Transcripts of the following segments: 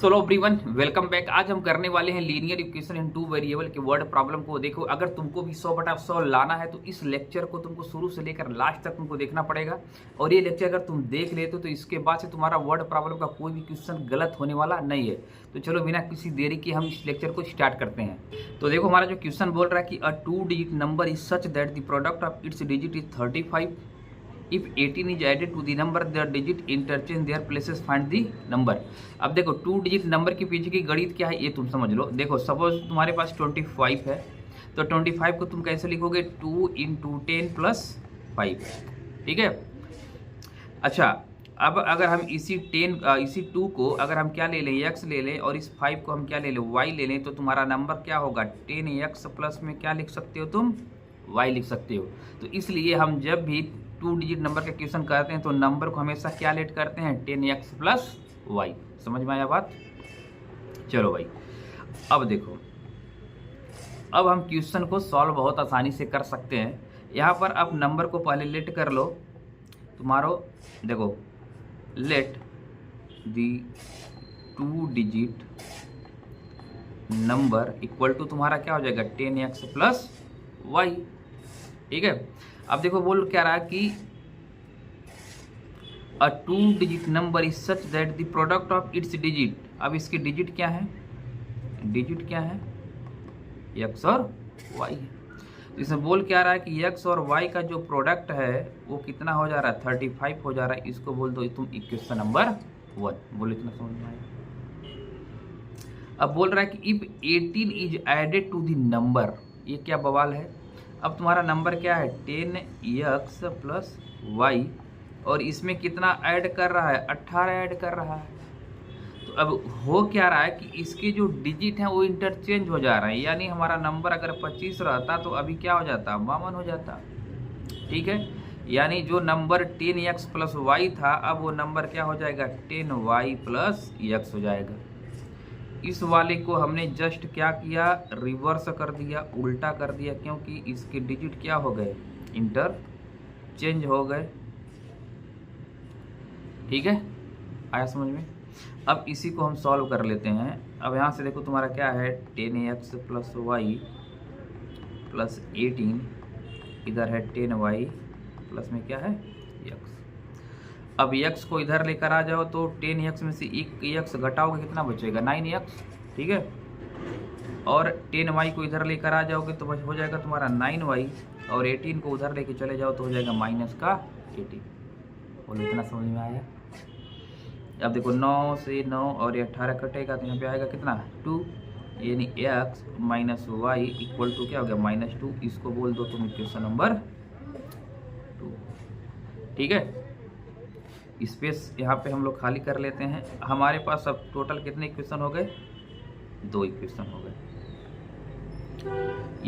Solo everyone, welcome back. आज हम करने वाले हैं linear equation in two variable के वर्ड प्रॉब्लम को। देखो, अगर तुमको भी 100/100 लाना है तो इस लेक्चर को तुमको शुरू से लेकर लास्ट तक तुमको देखना पड़ेगा। और ये लेक्चर अगर तुम देख लेते हो तो इसके बाद से तुम्हारा वर्ड प्रॉब्लम का कोई भी क्वेश्चन गलत होने वाला नहीं है। तो चलो बिना किसी देरी के हम इस लेक्चर को स्टार्ट करते हैं। तो देखो, हमारा जो क्वेश्चन बोल रहा है कि अ 2 digit number is such that the product of its digit is 35। If 18 is added to the number, the digit interchange their places, find the number। अब देखो, 2 डिजिट नंबर के पीछे की गणित क्या है ये तुम समझ लो। देखो, सपोज तुम्हारे पास 25 है तो 25 को तुम कैसे लिखोगे? 2 × 10 + 5। ठीक है। अच्छा, अब अगर हम इसी 2 को अगर हम क्या ले लें, x ले लें, और इस 5 को हम क्या ले लें, y ले लें, तो तुम्हारा नंबर क्या होगा? 10x प्लस में क्या लिख सकते हो तुम? y लिख सकते हो। तो इसलिए हम जब भी 2 डिजिट नंबर का क्वेश्चन करते हैं तो नंबर को हमेशा क्या लेट करते हैं? 10x + y। समझ में आया बात? चलो भाई, अब देखो, अब हम क्वेश्चन को सॉल्व बहुत आसानी से कर सकते हैं। यहाँ पर अब नंबर को पहले लेट कर लो। तुम्हारो देखो, let the 2 digit number equal to तुम्हारा क्या हो जाएगा? 10x + y। ठीक है। अब देखो, बोल क्या रहा है कि अ 2 digit number is such that the product of its digit. अब इसके डिजिट क्या है? डिजिट क्या है? x और y है। इसमें बोल क्या रहा है कि x और y का जो प्रोडक्ट है वो कितना हो जा रहा है? 35 हो जा रहा है। इसको बोल दो तुम इक्वेशन नंबर 1। बोलो, इतना समझ में आया? अब बोल रहा है कि if 18 is added to the number. ये क्या बवाल है? अब तुम्हारा नंबर क्या है? 10x + y, और इसमें कितना ऐड कर रहा है? 18 ऐड कर रहा है। तो अब हो क्या रहा है कि इसके जो डिजिट हैं वो इंटरचेंज हो जा रहे हैं। यानी हमारा नंबर अगर 25 रहता तो अभी क्या हो जाता? 52 हो जाता। ठीक है। यानी जो नंबर 10x + y था, अब वो नंबर क्या हो जाएगा? 10y + x हो जाएगा। इस वाले को हमने जस्ट क्या किया? रिवर्स कर दिया, उल्टा कर दिया, क्योंकि इसके डिजिट क्या हो गए? इंटरचेंज हो गए। ठीक है, आया समझ में? अब इसी को हम सॉल्व कर लेते हैं। अब यहाँ से देखो, तुम्हारा क्या है? 10x + y + 18, इधर है 10y प्लस में क्या है? x। अब x को इधर लेकर आ जाओ तो 10x में से एक x घटाओगे, कितना बचेगा? 9x। ठीक है। और 10y को इधर लेकर आ जाओगे तो हो जाएगा तुम्हारा 9y, और 18 को उधर लेके चले जाओ तो हो जाएगा -18। बोलो, इतना समझ में आया? अब देखो, 9 से 9 और 18 कटेगा तो यहाँ पे आएगा कितना? 2। यानी x - y इक्वल टू क्या हो गया? -2। इसको बोल दो तुम इक्वेशन नंबर 2। ठीक है। स्पेस यहाँ पे हम लोग खाली कर लेते हैं। हमारे पास अब टोटल कितने इक्वेशन हो गए? 2 इक्वेशन हो गए।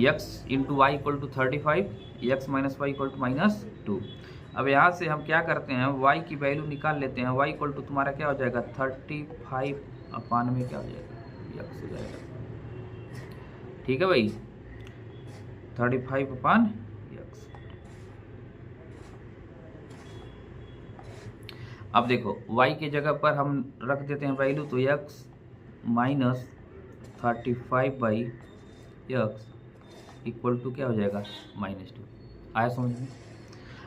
x × y = 35, x - y = -2। अब यहाँ से हम क्या करते हैं? y की वैल्यू निकाल लेते हैं। y = तुम्हारा क्या हो जाएगा? 35 में क्या हो जाएगा? x हो जाएगा। ठीक है भाई, 35/x। अब देखो, y के जगह पर हम रख देते हैं वैल्यू, तो x - 35/x इक्वल टू क्या हो जाएगा? -2। आया समझ में?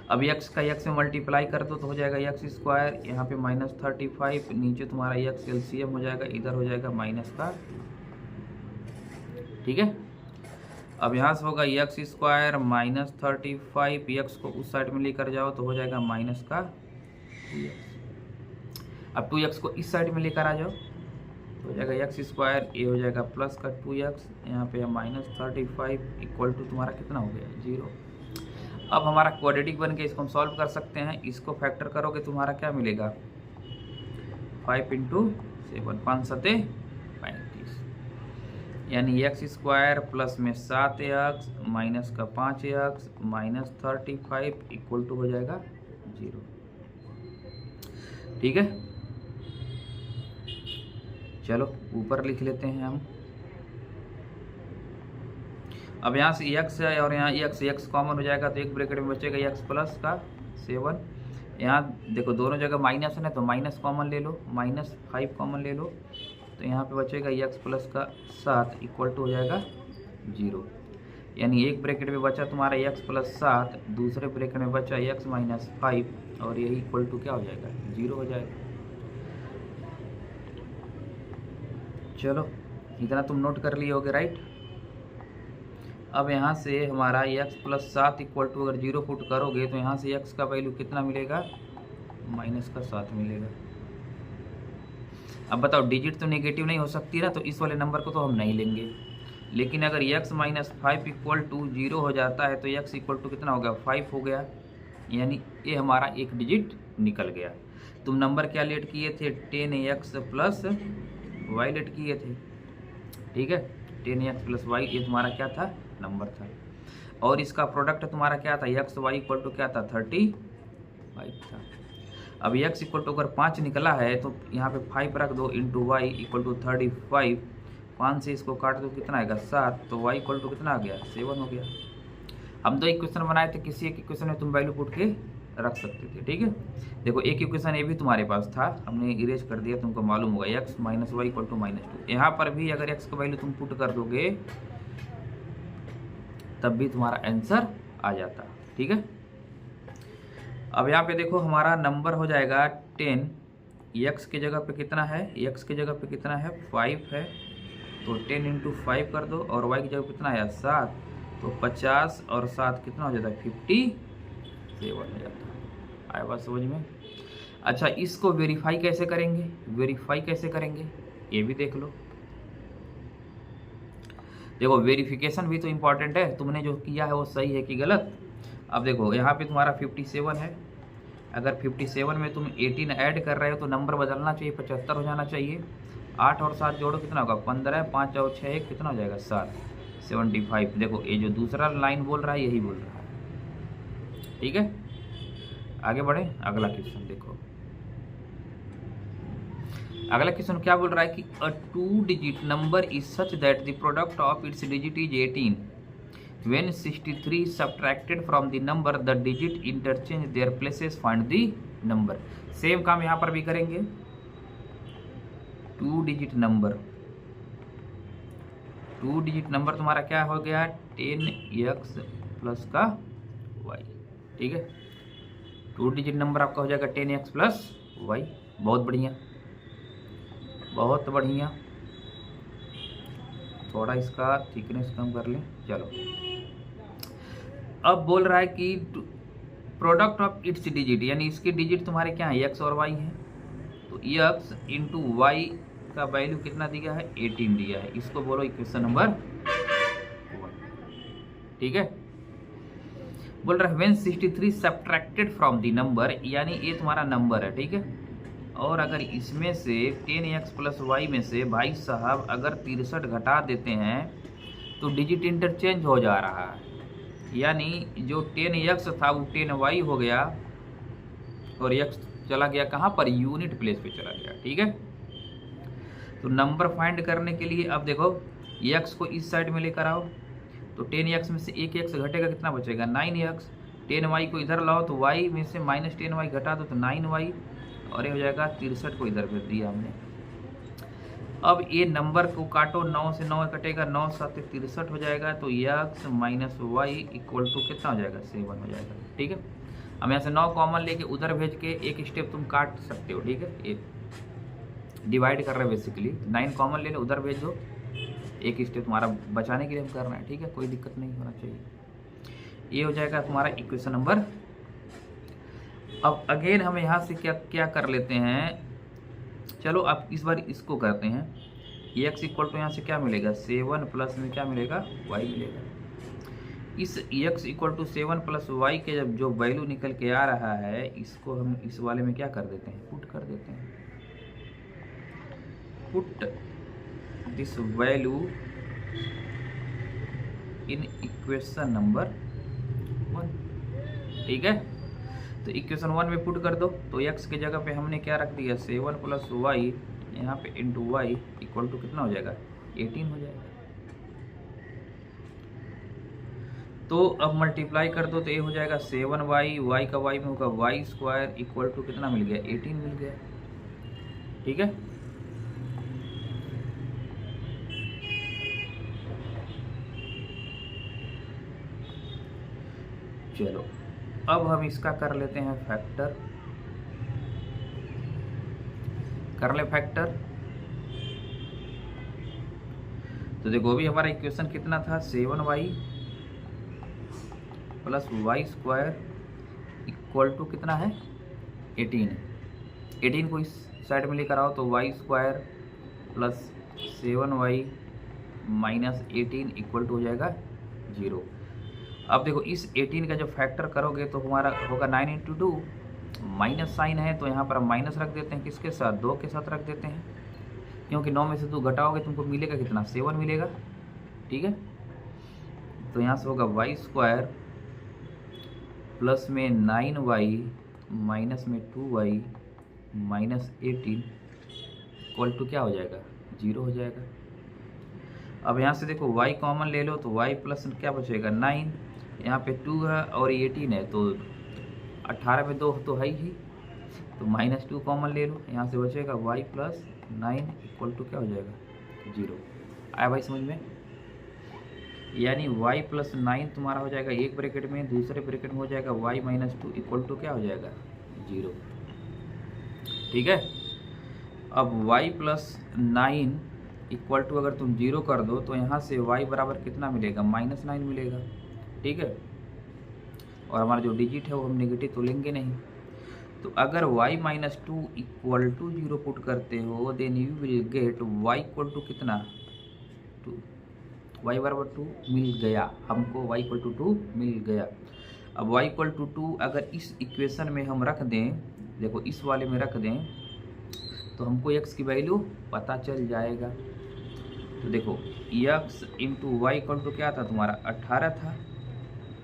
अब x का x में मल्टीप्लाई कर दो तो हो जाएगा x²। यहाँ पे -35, नीचे तुम्हारा x LCM हो जाएगा, इधर हो जाएगा माइनस का। ठीक है। अब यहाँ से होगा x² -35, x को उस साइड में लेकर जाओ तो हो जाएगा माइनस का 2x। अब 2x को इस साइड में लेकर आ जाओ तो हो जाएगा x², ये हो जाएगा प्लस का 2x, यहाँ पे है -35 इक्वल टू तुम्हारा कितना हो गया? 0। अब हमारा क्वाड्रेटिक बन के इसको हम सॉल्व कर सकते हैं। इसको फैक्टर करोगे तुम्हारा क्या मिलेगा? 5 × 7, 5 × 7 = 35। यानी x² प्लस में 7x माइनस का 5x -35 इक्वल टू हो जाएगा 0। ठीक है। चलो ऊपर लिख लेते हैं हम। अब यहाँ से x है और यहाँ x कॉमन हो जाएगा तो एक ब्रैकेट में बचेगा x + का 7। यहाँ देखो, दोनों जगह माइनस है ना, तो माइनस कॉमन ले लो, -5 कॉमन ले लो, तो यहाँ पे बचेगा x प्लस का 7 इक्वल टू हो जाएगा 0। यानी एक ब्रैकेट में बचा तुम्हारा x प्लस 7, दूसरे ब्रैकेट में बचा x माइनस 5 और यही इक्वल टू क्या हो जाएगा 0 हो जाएगा। चलो इतना तुम नोट कर लिए होगे, राइट। अब यहाँ से हमारा x प्लस 7 इक्वल टू अगर 0 पुट करोगे तो यहाँ से x का वैल्यू कितना मिलेगा, माइनस का 7 मिलेगा। अब बताओ डिजिट तो नेगेटिव नहीं हो सकती ना, तो इस वाले नंबर को तो हम नहीं लेंगे। लेकिन अगर x माइनस 5 इक्वल टू 0 हो जाता है तो x इक्वल टू कितना हो गया, 5 हो गया। यानी ये हमारा एक डिजिट निकल गया। तुम नंबर क्या लेट किए थे, 10x प्लस y लेट किए थे, ठीक है। 10x प्लस y ये तुम्हारा क्या था, नंबर था। और इसका प्रोडक्ट तुम्हारा क्या था, x y इक्वल टू क्या था, 35 था। अब x इक्वल टू अगर 5 निकला है तो यहाँ पे 5 रख दो इंटू वाई इक्वल टू 35। 5 से इसको काट दो कितना आएगा 7, तो y इक्वल टू कितना आ गया 7 हो गया। हम तो इक्वेशन बनाए थे, किसी एक इक्वेशन में तुम वैल्यू पुट के रख सकते थे, ठीक है। देखो एक इक्वेशन ये भी तुम्हारे पास था, हमने इरेज कर दिया, तुमको मालूम होगा x minus y equal to -2। यहाँ पर भी अगर x का वैल्यू तुम पुट कर दोगे तब भी तुम्हारा आंसर आ जाता, ठीक है। अब यहाँ पे देखो हमारा नंबर हो जाएगा 10, x की जगह पे कितना है, x की जगह पे कितना है 5 है, तो 10 इंटू 5 कर दो, और y की जगह कितना है 7, तो 50 और 7 कितना हो जाता है 57 हो जाता है। आया बात समझ में। अच्छा इसको वेरीफाई कैसे करेंगे, वेरीफाई कैसे करेंगे ये भी देख लो। देखो वेरिफिकेशन भी तो इम्पॉर्टेंट है, तुमने जो किया है वो सही है कि गलत। अब देखो यहाँ पे तुम्हारा 57 है, अगर 57 में तुम 18 ऐड कर रहे हो तो नंबर बदलना चाहिए, 75 हो जाना चाहिए। 8 और 7 जोड़ो कितना होगा 15, 5 और 6 1 कितना हो जाएगा 7, 75। देखो ये जो दूसरा लाइन बोल रहा है यही बोल रहा है, ठीक है। आगे बढ़े, अगला क्वेश्चन देखो। अगला क्वेश्चन क्या बोल रहा है कि अ 2 digit number is such that the product of its digit is 18। When 63 subtracted from the number, the digit interchange their places, find the number। Same काम यहाँ पर भी करेंगे। 2 डिजिट नंबर, 2 डिजिट नंबर तुम्हारा क्या हो गया 10x प्लस का y, ठीक है। 2 डिजिट नंबर आपका हो जाएगा 10x प्लस y। बहुत बढ़िया, बहुत बढ़िया। थोड़ा इसका थिकनेस कम कर लें, चलो। अब बोल रहा है कि प्रोडक्ट ऑफ इट्स डिजिट, यानी इसके डिजिट तुम्हारे क्या है x और y है, तो x इंटू वाई का वैल्यू कितना दिया है 18 दिया है। इसको बोलो इक्वेशन नंबर 1, ठीक है। बोल रहा है when 63 subtracted from the number, यानी ये तुम्हारा नंबर है, ठीक है। और अगर इसमें से 10x प्लस वाई में से भाई साहब अगर 63 घटा देते हैं तो डिजिट इंटरचेंज हो जा रहा है, यानी जो 10x था वो 10y हो गया और x चला गया कहाँ पर, यूनिट प्लेस पे चला गया, ठीक है। तो नंबर फाइंड करने के लिए अब देखो x को इस साइड में लेकर आओ, तो 10x में से एक x घटेगा कितना बचेगा 9x। 10y को इधर लाओ तो y में से माइनस 10y घटा दो तो 9y, और ये हो जाएगा 63 को इधर भेज दिया हमने। अब ये नंबर को काटो, 9 से 9 कटेगा, 9 7 63 हो जाएगा, तो x minus y equal to कितना हो जाएगा 7 हो जाएगा, ठीक है। हम यहाँ से 9 कॉमन लेके उधर भेज के एक स्टेप तुम काट सकते हो, ठीक है। एक डिवाइड कर रहे हैं बेसिकली, 9 कॉमन ले लो उधर भेज दो, एक स्टेप तुम्हारा बचाने के लिए हम कर रहे हैं, ठीक है। कोई दिक्कत नहीं होना चाहिए। ये हो जाएगा तुम्हारा इक्वेशन नंबर। अब अगेन हम यहाँ से क्या कर लेते हैं, चलो अब इस बार इसको करते हैं। x इक्वल टू यहाँ से क्या मिलेगा 7 प्लस में क्या मिलेगा y मिलेगा। इस x equal to 7 plus y के जब जो वैल्यू निकल के आ रहा है इसको हम इस वाले में क्या कर देते हैं, पुट कर देते हैं। Put this value in equation number 1, ठीक है। तो इक्वेशन 1 में पुट कर दो, तो x की जगह पे हमने क्या रख दिया 7 प्लस वाई, यहाँ पे इंटू वाई इक्वल टू कितना हो जाएगा 18 हो जाएगा। तो अब मल्टीप्लाई कर दो तो ये हो जाएगा 7y, y का y में होगा y स्क्वायर इक्वल टू कितना मिल गया 18 मिल गया, ठीक है। चलो अब हम इसका कर लेते हैं फैक्टर, कर ले फैक्टर। तो देखो अभी हमारा इक्वेशन कितना था, 7y plus y square equal to कितना है 18 है। 18 को इस साइड में लेकर आओ तो y square plus 7y minus 18 equal to हो जाएगा 0। अब देखो इस 18 का जब फैक्टर करोगे तो हमारा होगा 9 इंटू 2, माइनस साइन है तो यहाँ पर हम माइनस रख देते हैं, किसके साथ, 2 के साथ रख देते हैं, क्योंकि 9 में से 2 घटाओगे तुमको मिलेगा कितना, 7 मिलेगा। ठीक है, तो यहाँ से होगा वाई स्क्वायर प्लस में 9y माइनस में 2y माइनस 18 इक्वल टू क्या हो जाएगा, 0 हो जाएगा। अब यहाँ से देखो y कॉमन ले लो तो y प्लस क्या बचेगा 9, यहाँ पे 2 है और 18 है तो 18 में 2 तो है ही, तो माइनस 2 कॉमन ले लो, यहाँ से बचेगा y प्लस 9 इक्वल टू क्या हो जाएगा 0। आया भाई समझ में, यानी y प्लस 9 तुम्हारा हो जाएगा एक ब्रैकेट में, दूसरे ब्रैकेट में हो जाएगा y माइनस 2 इक्वल टू क्या हो जाएगा 0। ठीक है, अब y प्लस 9 इक्वल टू अगर तुम 0 कर दो तो यहाँ से y बराबर कितना मिलेगा, माइनस 9 मिलेगा। ठीक है, और हमारा जो डिजिट है वो हम नेगेटिव तो लेंगे नहीं, तो अगर y minus 2 equal to 0 put करते हो then you will get y equal to कितना 2, y बराबर 2 मिल गया हमको, y इक्वल टू 2 मिल गया। अब y इक्वल टू 2 अगर इस इक्वेशन में हम रख दें, देखो इस वाले में रख दें तो हमको x की वैल्यू पता चल जाएगा। तो देखो x into y equal to क्या था तुम्हारा 18 था,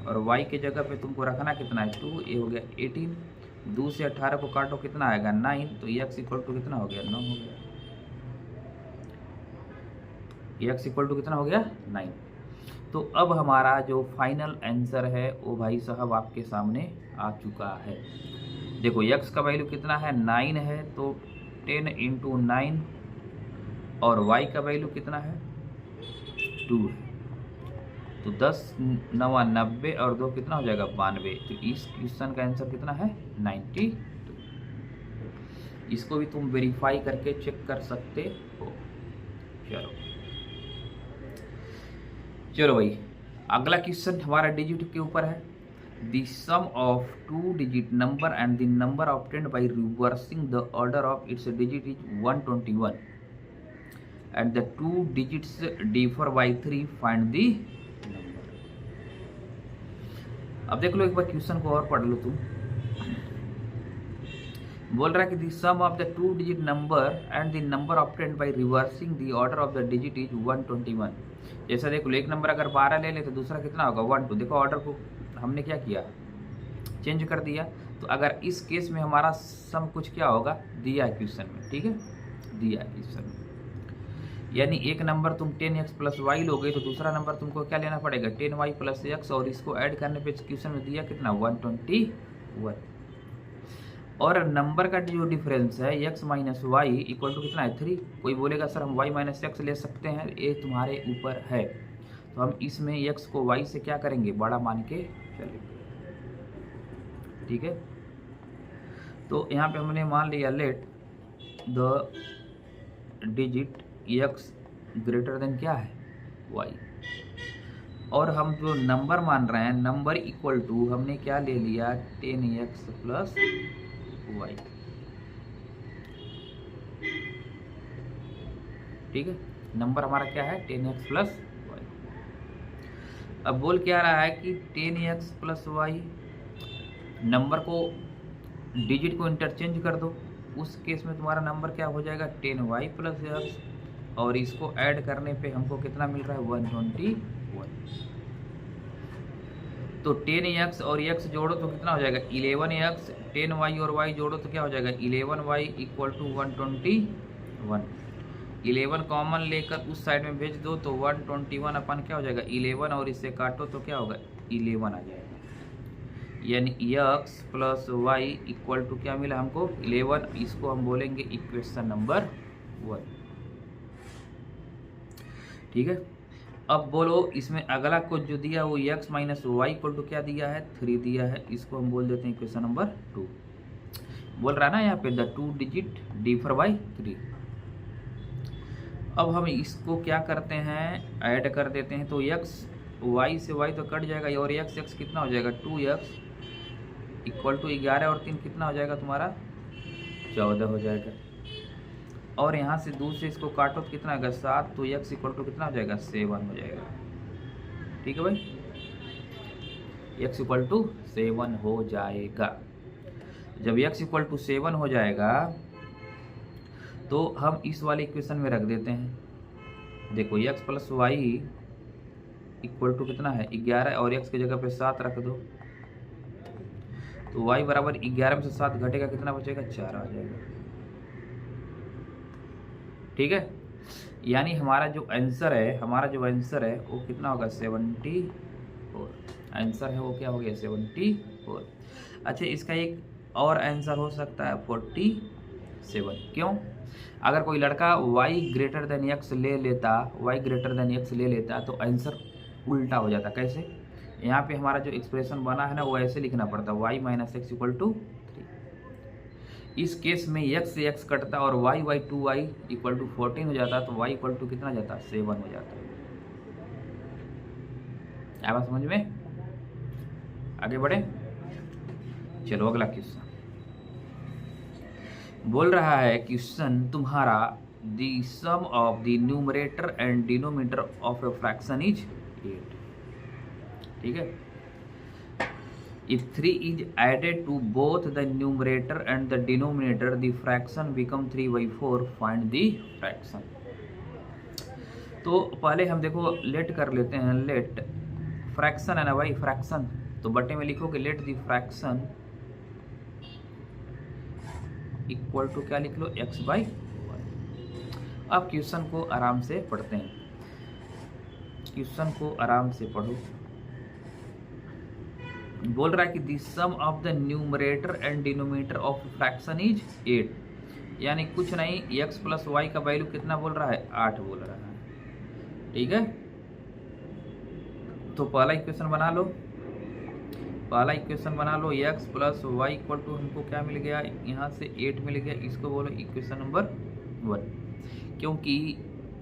और y के जगह पे तुमको रखना कितना है 2, ये हो गया 18, 2 से 18 को काटो कितना आएगा 9, तो x इक्वल टू कितना हो गया 9 हो गया, x इक्वल टू कितना हो गया 9। तो अब हमारा जो फाइनल आंसर है वो भाई साहब आपके सामने आ चुका है। देखो x का वैल्यू कितना है 9 है, तो 10 इंटू 9, और y का वैल्यू कितना है 2 है, तो 10 9 90 और 2 कितना हो जाएगा 92। तो इस क्वेश्चन का आंसर कितना है 92। इसको भी तुम वेरीफाई करके चेक कर सकते हो। चलो भाई अगला क्वेश्चन हमारा डिजिट के ऊपर है। The sum of two digit number and the number obtained by reversing the order of its digit is 121 and the two digits differ by 3, find the number। अब देख लो एक बार क्वेश्चन को और पढ़ लो तुम। बोल रहा है कि the sum of the two digit number and the number obtained by reversing the order of the digit is 121। जैसा देख लो एक नंबर अगर 12 ले ले तो दूसरा कितना होगा 12। देखो ऑर्डर को हमने क्या किया, चेंज कर दिया। तो अगर इस केस में हमारा सम कुछ क्या होगा दिया है क्वेश्चन में, ठीक है, दिया है क्वेश्चन में, यानी एक नंबर तुम 10x प्लस वाई लोगे तो दूसरा नंबर तुमको क्या लेना पड़ेगा 10y प्लस x, और इसको ऐड करने पे क्वेश्चन में दिया कितना 121। और नंबर का जो डिफरेंस है x minus y equal to कितना है 3। कोई बोलेगा सर हम y माइनस x ले सकते हैं, ये तुम्हारे ऊपर है। तो हम इसमें x को y से क्या करेंगे बड़ा मान के चलेंगे। ठीक है, तो यहाँ पे हमने मान लिया let the digit x greater than क्या है y, और हम जो नंबर मान रहे हैं नंबर इक्वल टू हमने क्या ले लिया 10x प्लस y। ठीक है, नंबर हमारा क्या है 10x प्लस y। अब बोल क्या रहा है कि 10x प्लस वाई, नंबर को डिजिट को इंटरचेंज कर दो, उस केस में तुम्हारा नंबर क्या हो जाएगा 10y प्लस x, और इसको ऐड करने पे हमको कितना मिल रहा है 121। तो 10x और x जोड़ो तो कितना हो जाएगा 11x, 10y और y जोड़ो तो क्या हो जाएगा 11y इक्वल टू 121। 11 कॉमन लेकर उस साइड में भेज दो तो 121 अपन क्या हो जाएगा 11, और इससे काटो तो क्या होगा 11 आ जाएगा, यानी x plus y equal to क्या मिला हमको 11। इसको हम बोलेंगे इक्वेशन नंबर 1। ठीक है, अब बोलो इसमें अगला कुछ जो दिया वो x minus y equal to क्या दिया है, 3 दिया है। इसको हम बोल देते हैं इक्वेशन नंबर 2। बोल रहा है ना यहाँ पे द 2 डिजिट डिफर बाई 3। अब हम इसको क्या करते हैं, ऐड कर देते हैं। तो x y से y तो कट जाएगा और x कितना हो जाएगा, 2x इक्वल टू 11 और 3 कितना हो जाएगा तुम्हारा, 14 हो जाएगा। और यहाँ से दूसरे इसको काटो तो कितना होगा 7, तो x इक्वल टू कितना हो जाएगा 7 हो जाएगा। ठीक है भाई, x इक्वल टू 7 हो जाएगा। जब x इक्वल टू 7 हो जाएगा तो हम इस वाले इक्वेशन में रख देते हैं। देखो x plus y equal to कितना है 11 और x की जगह पे 7 रख दो, तो y बराबर 11 में से 7 घटेगा कितना बचेगा, 4 आ जाएगा। ठीक है, यानी हमारा जो आंसर है वो कितना होगा 74। आंसर है वो क्या हो गया 74। अच्छा, इसका एक और आंसर हो सकता है 47। क्यों? अगर कोई लड़का y ग्रेटर देन x ले लेता तो आंसर उल्टा हो जाता। कैसे? यहाँ पे हमारा जो एक्सप्रेशन बना है ना वो ऐसे लिखना पड़ता, y minus x equal to 3। इस केस में x से x कटता और y 2y इक्वल टू 14 हो जाता, तो y इक्वल टू कितना जाता, 7 हो जाता। क्या बात समझ में? आगे बढ़े, चलो अगला क्वेश्चन बोल रहा है। क्वेश्चन तुम्हारा the sum of the numerator and denominator of a fraction is 8। ठीक है, if 3 is added to both the numerator and the denominator, the fraction become 3/4, find the fraction। तो पहले हम देखो लेट कर लेते हैं। लेट फ्रैक्शन है ना भाई, फ्रैक्शन तो बटे में लिखो कि let the fraction equal to क्या लिख लो, x/y। अब क्वेश्चन को आराम से पढ़ते हैं, क्वेश्चन को आराम से पढ़ो। बोल रहा है कि the sum of the numerator and denominator of fraction is 8, यानी कुछ नहीं x प्लस वाई का वैल्यू कितना बोल रहा है, 8 बोल रहा है। ठीक है, तो पहला इक्वेशन बना लो, x plus y equal to हमको क्या मिल गया, यहाँ से 8 मिल गया। इसको बोलो इक्वेशन नंबर 1, क्योंकि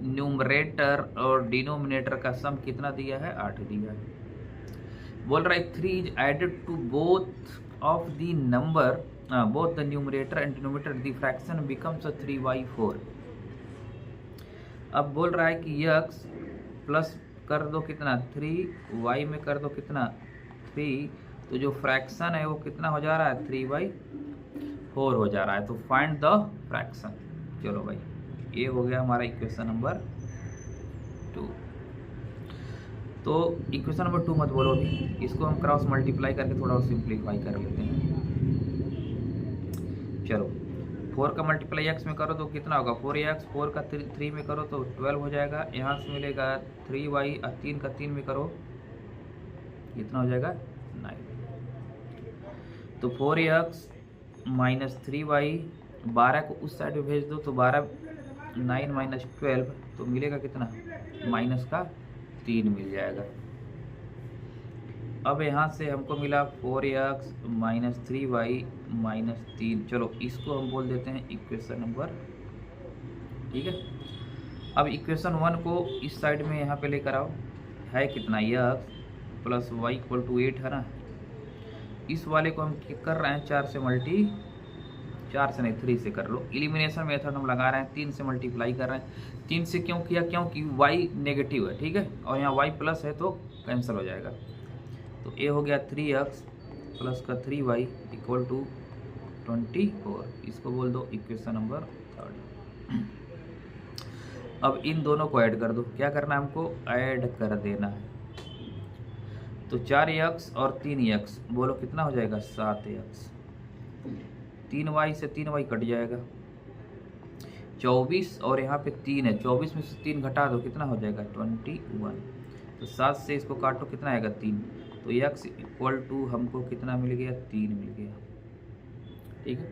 न्यूमरेटर और डिनोमिनेटर का सम कितना दिया है, 8 दिया है। बोल रहा है 3 is added to both of the number both the numerator and denominator, the fraction becomes 3/4। अब बोल रहा है कि x प्लस कर दो कितना 3, y में कर दो कितना 3, तो जो फ्रैक्शन है वो कितना हो जा रहा है, 3/4 हो जा रहा है। तो फाइंड द फ्रैक्शन। चलो भाई, ये हो गया हमारा इक्वेशन नंबर 2। तो इक्वेशन नंबर 2 मत बोलो अभी, इसको हम क्रॉस मल्टीप्लाई करके थोड़ा और सिंप्लीफाई कर लेते हैं। चलो 4 का मल्टीप्लाई x में करो तो कितना होगा 4x, 4 का 3 में करो तो 12 हो जाएगा। यहाँ से मिलेगा 3y और 3 का 3 में करो कितना हो जाएगा 9। तो 4x माइनस 3y, 12 को उस साइड में भेज दो तो 12 9 माइनस 12 तो मिलेगा कितना, माइनस का 3 मिल जाएगा। अब यहाँ से हमको मिला 4x माइनस 3y माइनस 3। चलो इसको हम बोल देते हैं इक्वेशन नंबर। ठीक है, अब इक्वेशन 1 को इस साइड में यहाँ पे लेकर आओ, है कितना x plus y equal to 8 है ना। इस वाले को हम कर रहे हैं 4 से 3 से कर लो। एलिमिनेशन मेथड हम लगा रहे हैं, 3 से मल्टीप्लाई कर रहे हैं। 3 से क्यों किया, क्योंकि y नेगेटिव है। ठीक है, और यहाँ y प्लस है तो कैंसिल हो जाएगा। तो ये हो गया 3x प्लस का 3y इक्वल टू 24। इसको बोल दो इक्वेशन नंबर 3। अब इन दोनों को ऐड कर दो। क्या करना है हमको, ऐड कर देना है। तो 4x और 3x बोलो कितना हो जाएगा 7x। 3y से 3y कट जाएगा। 24 और यहाँ पे 3 है, 24 में से 3 घटा दो कितना हो जाएगा 21। तो 7 से इसको काटो कितना आएगा 3। तो x इक्वल टू हमको कितना मिल गया 3 मिल गया। ठीक है।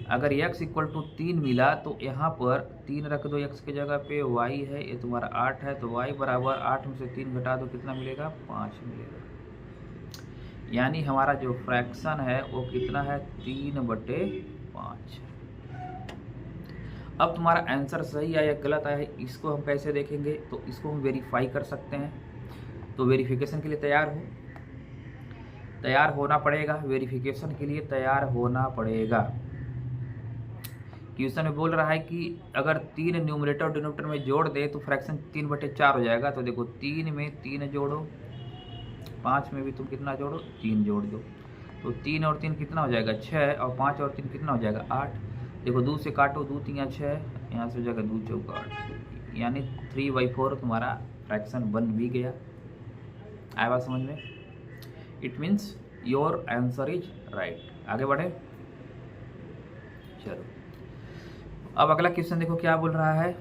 अगर x इक्वल टू 3 मिला तो यहाँ पर 3 रख दो x की जगह पे, y है ये तुम्हारा 8 है, तो y बराबर 8 में से 3 घटा दो, कितना मिलेगा? 5 मिलेगा। यानी हमारा जो फ्रैक्शन है वो कितना है? 3/5। अब तुम्हारा आंसर सही आया या गलत आया है, इसको हम कैसे देखेंगे? तो इसको हम वेरीफाई कर सकते हैं। तो वेरिफिकेशन के लिए तैयार होना पड़ेगा। वेरिफिकेशन के लिए तैयार होना पड़ेगा। क्वेश्चन में बोल रहा है कि अगर 3 न्यूमरेटर और डिनोमिनेटर में जोड़ दे तो फ्रैक्शन 3/4 हो जाएगा। तो देखो 3 में 3 जोड़ो, 5 में भी तुम कितना जोड़ो? 3 जोड़ दो। तो 3 और 3 कितना हो जाएगा? 6, और 5 और 3 कितना हो जाएगा? 8। देखो 2 से काटो, 2 3 6, यहाँ से हो जाएगा 2 चौका 8, यानी 3/4 तुम्हारा फ्रैक्शन बन भी गया। आया बात समझ में? It means your answer is right. आगे बढ़े, चलो अब अगला क्वेश्चन देखो क्या बोल रहा है।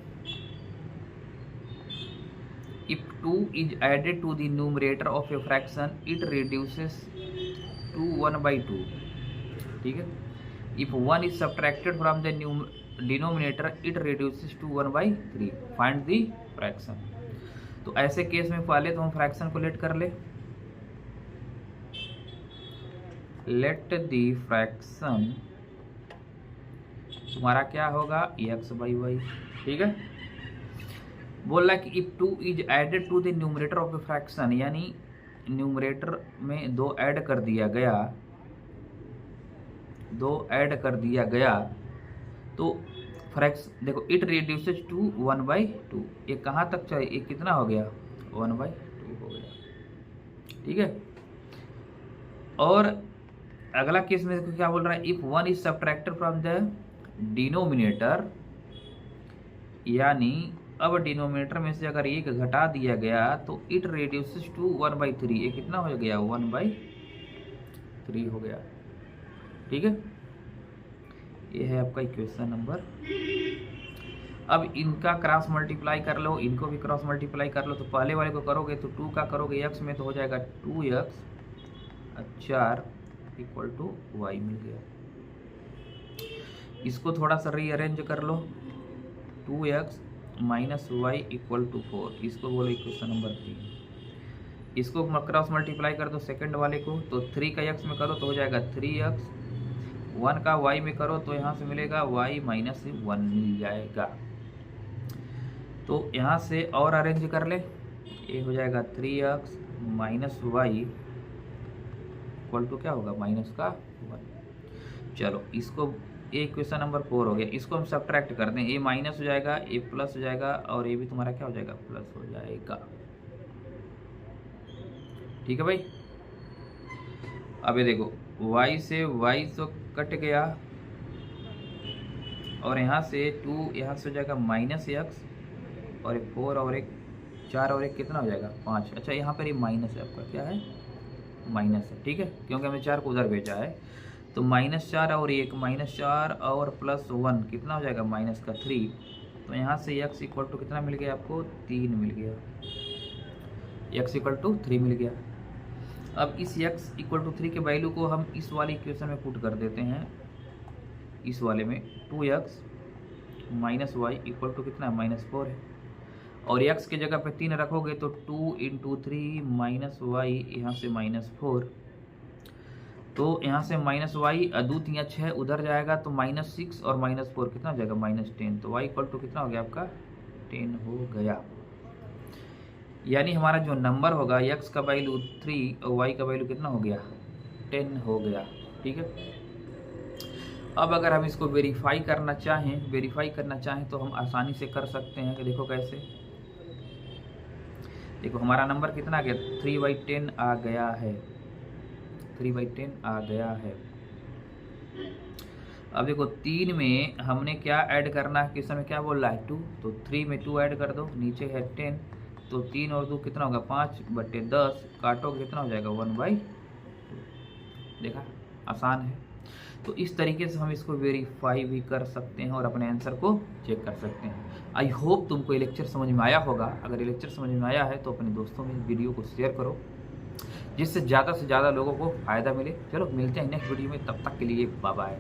If 2 is added to the numerator of a fraction it reduces to 1/2। ठीक है। If 1 is subtracted from the denominator it reduces to 1/3। Find the fraction. तो ऐसे केस में पहले तो हम फ्रैक्शन को लेट कर ले। लेट द फ्रैक्शन तुम्हारा क्या होगा? x/y। ठीक है। बोल रहा है कि if 2 is added to the numerator of a fraction, यानी न्यूमरेटर में 2 ऐड कर दिया गया, तो फ्रैक्शन देखो इट रिड्यूसेस टू 1/2। ये कहाँ तक चाहिए? ये कितना हो गया? 1/2 हो गया। ठीक है। और अगला केस में देखो क्या बोल रहा है। If 1 is subtracted from the denominator, यानी अब डिनोमिनेटर में से अगर 1 घटा दिया गया तो इट रिड्यूसेस टू 1/3। ये कितना हो गया? 1/3 हो गया। ठीक है। ये है आपका इक्वेशन नंबर। अब इनका क्रॉस मल्टीप्लाई कर लो, इनको भी क्रॉस मल्टीप्लाई कर लो। तो पहले वाले को करोगे तो 2 का करोगे x में तो हो जाएगा 2x 4 इक्वल टू y मिल गया। इसको थोड़ा सा रीअरेंज कर लो, 2x minus y equal to 4। इसको बोलो इक्वेशन नंबर 3। इसको क्रॉस मल्टीप्लाई कर दो सेकंड वाले को, तो 3 का x में करो तो हो जाएगा 3x, 1 का y में करो तो यहाँ से मिलेगा y माइनस 1 मिल जाएगा। तो यहाँ से और अरेंज कर ले, ये हो जाएगा 3x minus y equal to क्या होगा? माइनस का 1। चलो इसको, ये इक्वेशन नंबर 4 हो गया। इसको हम सब्ट्रैक्ट कर दें, ये माइनस हो जाएगा, ये प्लस हो जाएगा, और ये भी तुम्हारा क्या हो जाएगा? प्लस हो जाएगा। ठीक है भाई। अब ये देखो y से y तो कट गया, और यहाँ से 2 यहाँ से हो जाएगा माइनस x, और एक 4 और एक 4 और एक कितना हो जाएगा? 5। अच्छा यहाँ पर ये माइनस है आपका, क्या है? माइनस है। ठीक है, क्योंकि हमने 4 को उधर भेजा है। तो -4 और 1, -4 और +1 कितना हो जाएगा? -3। तो यहाँ से x इक्वल टू कितना मिल गया आपको? 3 मिल गया। x इक्वल टू 3 मिल गया। अब इस x इक्वल टू 3 के वैल्यू को हम इस वाले इक्वेशन में पुट कर देते हैं। इस वाले में 2x minus y equal to कितना? -4 है। और x की जगह पे 3 रखोगे तो 2 × 3 माइनस y, यहाँ से -4। तो यहाँ से -y 2 3 6 उधर जाएगा तो -6 और -4 कितना हो जाएगा? -10। तो y इक्वल टू कितना हो गया आपका? 10 हो गया। यानी हमारा जो नंबर होगा x का वैल्यू 3 और y का वैल्यू कितना हो गया? 10 हो गया। ठीक है। अब अगर हम इसको वेरीफाई करना चाहें तो हम आसानी से कर सकते हैं कि देखो कैसे। देखो हमारा नंबर कितना आ गया? 3/10 आ गया है। 3/10 आ गया है। अब देखो 3 में हमने क्या ऐड करना है? क्वेश्चन में क्या बोल रहा है? 2। तो 3 में 2 ऐड कर दो, नीचे है 10। तो 3 और 2 कितना होगा? 5/10। काटोगे कितना हो जाएगा? 1/2। देखा, आसान है। तो इस तरीके से हम इसको वेरीफाई भी कर सकते हैं और अपने आंसर को चेक कर सकते हैं। आई होप तुमको ये लेक्चर समझ में आया होगा। अगर ये लेक्चर समझ में आया है तो अपने दोस्तों में वीडियो को शेयर करो। जिससे ज़्यादा से ज़्यादा लोगों को फ़ायदा मिले। चलो मिलते हैं नेक्स्ट वीडियो में, तब तक के लिए बाय बाय।